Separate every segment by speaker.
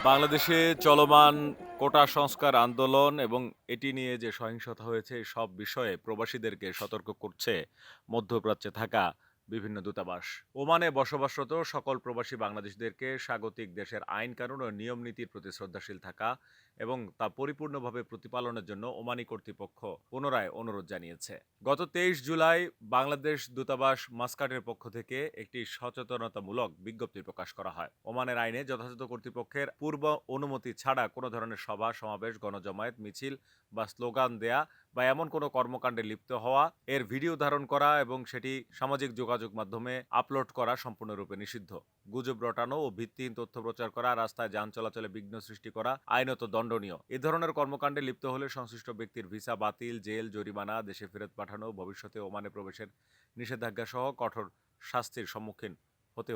Speaker 1: বাংলাদেশে চলমান কোটা সংস্কার আন্দোলন এবং এটি নিয়ে যে সহিংসতা হয়েছে সব বিষয়ে প্রবাসীদেরকে সতর্ক করছে মধ্যপ্রাচ্যে থাকা বিভিন্ন দূতাবাস। ওমানে বসবাসরত সকল প্রবাসী বাংলাদেশিদেরকে স্বাগতিক দেশের আইন কানুন ও নিয়ম নীতির প্রতি শ্রদ্ধাশীল থাকা এবং তা পরিপূর্ণভাবে প্রতিপালনের জন্য ওমানি কর্তৃপক্ষ পুনরায় অনুরোধ জানিয়েছে। গত ২৩ জুলাই বাংলাদেশ দূতাবাস মাস্কাটের পক্ষ থেকে একটি সচেতনতামূলক বিজ্ঞপ্তি প্রকাশ করা হয়। ওমানের আইনে যথাযথ কর্তৃপক্ষের পূর্ব অনুমতি ছাড়া কোনো ধরনের সভা সমাবেশ, গণজমায়েত, মিছিল বা স্লোগান দেয়া বা এমন কোনো কর্মকাণ্ডে লিপ্ত হওয়া, এর ভিডিও ধারণ করা এবং সেটি সামাজিক যোগাযোগ মাধ্যমে আপলোড করা সম্পূর্ণরূপে নিষিদ্ধ। গুজব রটানো ও ভিত্তিহীন তথ্য প্রচার করা, রাস্তায় যান চলাচলে বিঘ্ন সৃষ্টি করা আইনত দণ্ডনীয়। এ ধরনের কর্মকাণ্ডে লিপ্ত হলে সংশ্লিষ্ট ব্যক্তির ভিসা বাতিল, জেল, জরিমানা, দেশে ফেরত পাঠানো, ভবিষ্যতে ওমানে প্রবেশের নিষেধাজ্ঞা সহ কঠোর শাস্তির সম্মুখীন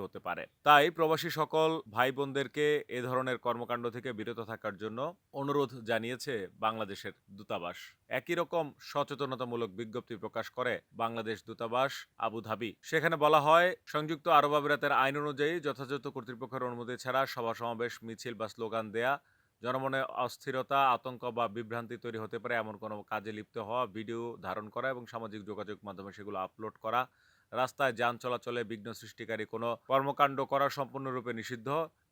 Speaker 1: হতে পারে। তাই প্রবাসী সকল ভাই বোনদেরকে এ ধরনের কর্মকাণ্ড থেকে বিরত থাকার জন্য অনুরোধ জানিয়েছে বাংলাদেশের দূতাবাস। একই রকম সচেতনতামূলক বিজ্ঞপ্তি প্রকাশ করে বাংলাদেশ দূতাবাস আবুধাবি। সেখানে বলা হয়, সংযুক্ত আরব আমিরাতের আইন অনুযায়ী যথাযথ কর্তৃপক্ষের অনুমতি ছাড়া সভা সমাবেশ, মিছিল বা স্লোগান দেয়া, জনমনে অস্থিরতা, আতঙ্ক বা বিভ্রান্তি তৈরি হতে পারে এমন কোনো কাজে লিপ্ত হওয়া, ভিডিও ধারণ করা এবং সামাজিক যোগাযোগ মাধ্যমে সেগুলো আপলোড করা, রাস্তায় যান চলাচলে বিঘ্ন সৃষ্টিকারী কোনো কর্মকাণ্ড করা সম্পূর্ণরূপে নিষিদ্ধ।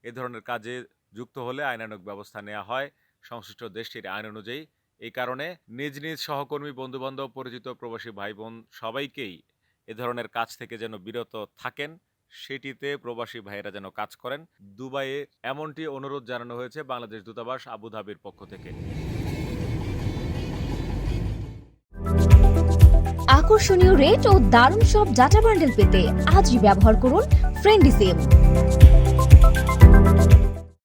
Speaker 1: এ ধরনের কাজে যুক্ত হলে আইনানুগ ব্যবস্থা নেওয়া হয় সংশ্লিষ্ট দেশটির আইন অনুযায়ী। এই কারণে নিজ নিজ সহকর্মী, বন্ধুবান্ধব, পরিচিত প্রবাসী ভাই বোন সবাইকেই এ ধরনের কাজ থেকে যেন বিরত থাকেন, সেটিতে প্রবাসী ভাইয়েরা যেন কাজ করেন। দুবাইয়ে এমনটি অনুরোধ জানানো হয়েছে বাংলাদেশ দূতাবাস আবুধাবির পক্ষ থেকে।
Speaker 2: আকর্ষণীয় রেট ও দারুণ সব ডাটা বান্ডেল পেতে আজই ব্যবহার করুন ফ্রেন্ডলি সিম।